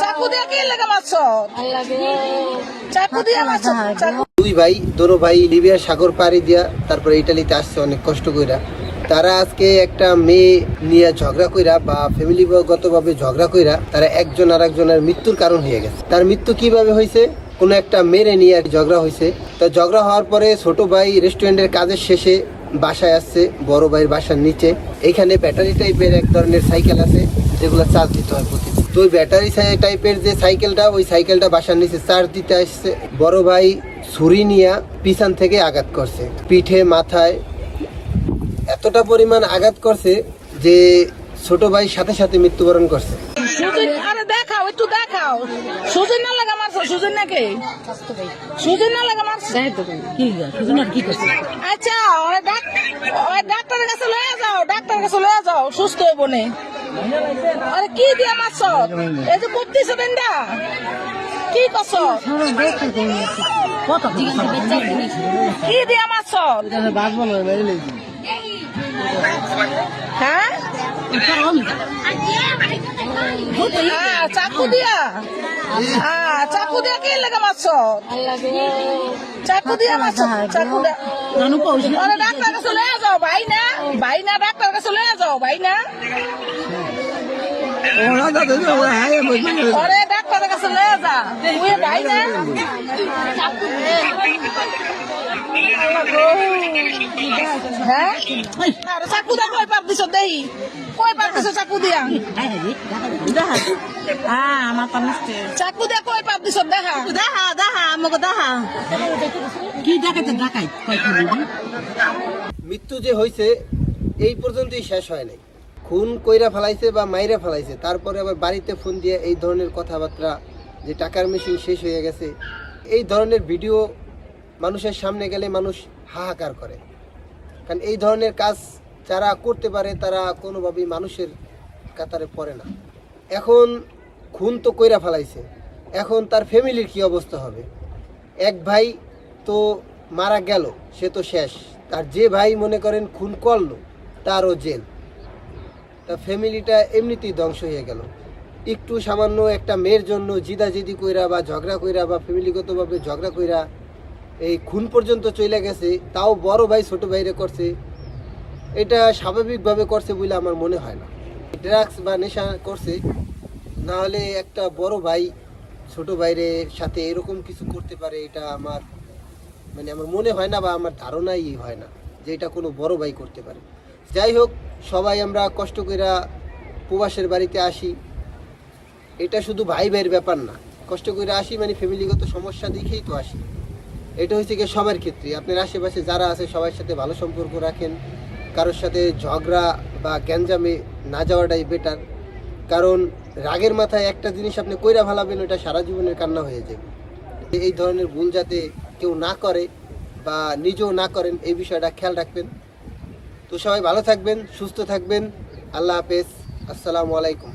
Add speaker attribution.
Speaker 1: চাকু দিয়ে কি লাগে মাছ? চাকু দিয়ে মাছ।
Speaker 2: দুই ভাই দোনো ভাই লিবিয়ার সাগর পাড়ি দিয়া তারপরে ইটালিতে আসছে অনেক কষ্ট কইরা। তারা আজকে একটা মেয়ে নিয়ে ঝগড়া কইরা বা ফ্যামিলিগতভাবে ঝগড়া কইরা তারা একজন আর একজনের মৃত্যুর কারণ হয়ে গেছে। তার মৃত্যু কিভাবে হয়েছে? কোনো একটা মেরে নিয়ে ঝগড়া হয়েছে। তা ঝগড়া হওয়ার পরে ছোট ভাই রেস্টুরেন্টের কাজের শেষে বাসায় আসছে বড় ভাইয়ের বাসার নিচে। এইখানে ব্যাটারি টাইপের এক ধরনের সাইকেল আছে যেগুলো চার্জ দিতে হয় প্রতিদিন। তো ওই ব্যাটারি টাইপের যে সাইকেলটা, ওই সাইকেলটা বাসার নিচে চার্জ দিতে আসছে। বড় ভাই ছুরি নিয়ে পিছন থেকে আঘাত করছে, পিঠে মাথায় এতটা পরিমাণ আঘাত করছে যে ছোট ভাই সাথে সাথে মৃত্যুবরণ করছে।
Speaker 1: আরে দেখাও, একটু দেখাও। সুজন না লাগা মারছো? সুজন নাকি? সুজন না লাগা মারছো? কি করছে? আচ্ছা, ওই ডাক্তারের কাছে লয়ে যাও, ডাক্তারের কাছে লয়ে যাও, সুস্থ হইব নে। আরে কি দিয়া মারছো? এই যে করতেছো বেন্দা, কি করছো? কি দিয়া মারছো? হ্যাঁ, চাকু দিয়া। চাকু দিয়া কি লাগে মাছ? চাকু দিয়া মাছ। চাকু দিয়া। আরে ডাক্তার কাছে লয়ে যাও ভাই না, ভাই না, ডাক্তার কাছে লয়ে যাও ভাই না। আরে ডাক্তারের কাছে লয়ে যা, তুই ভাই না। হ্যাঁ, চাকু দিয়া কই পাপ দিছ? দেহি কই পাপ দিছ চাকু দিয়া? চাকু দিয়া কই পাপ দিছ? দেখা দেখা দেখা আমাকে দেখা। কি দেখাতে দেখাই?
Speaker 2: মৃত্যু যে হয়েছে এই পর্যন্তই শেষ হয় নাই। খুন কইরা ফেলাইছে বা মাইরা ফেলাইছে, তারপরে আবার বাড়িতে ফোন দিয়ে এই ধরনের কথাবার্তা যে টাকার মেশিন শেষ হয়ে গেছে, এই ধরনের ভিডিও মানুষের সামনে গেলে মানুষ হাহাকার করে। কারণ এই ধরনের কাজ যারা করতে পারে তারা কোনোভাবেই মানুষের কাতারে পড়ে না। এখন খুন তো কইরা ফেলাইছে, এখন তার ফ্যামিলির কি অবস্থা হবে? এক ভাই তো মারা গেল, সে তো শেষ। তার যে ভাই মনে করেন খুন করলো তারও জেল। তা ফ্যামিলিটা এমনিতেই ধ্বংস হয়ে গেল। একটু সামান্য একটা মেয়ের জন্য জিদাজিদি কইরা বা ঝগড়া কইরা বা ফ্যামিলিগতভাবে ঝগড়া কইরা এই খুন পর্যন্ত চলে গেছে, তাও বড় ভাই ছোট ভাইরে করছে। এটা স্বাভাবিকভাবে করছে বলে আমার মনে হয় না। ড্রাগস বা নেশা করছে, না হলে একটা বড় ভাই ছোট ভাইয়ের সাথে এরকম কিছু করতে পারে, এটা আমার আমার মনে হয় না বা আমার ধারণাই হয় না যে এটা কোনো বড় ভাই করতে পারে। যাই হোক, সবাই আমরা কষ্ট কইরা প্রবাসের বাড়িতে আসি, এটা শুধু ভাই ভাইয়ের ব্যাপার না। কষ্ট করে আসি ফ্যামিলিগত সমস্যা দেখেই তো আসি। এটা হচ্ছে কি সবার ক্ষেত্রে। আপনার আশেপাশে যারা আছে সবার সাথে ভালো সম্পর্ক রাখেন, কারোর সাথে ঝগড়া বা গ্যাঞ্জামে না যাওয়াটাই বেটার। কারণ রাগের মাথায় একটা জিনিস আপনি কইরা ফেলাবেন, ওটা সারা জীবনের কান্না হয়ে যাবে। এই ধরনের ভুল যাতে কেউ না করে বা নিজেও না করেন, এই বিষয়টা খেয়াল রাখবেন। তো সবাই ভালো থাকবেন, সুস্থ থাকবেন। আল্লাহ হাফেজ, আসসালামু আলাইকুম।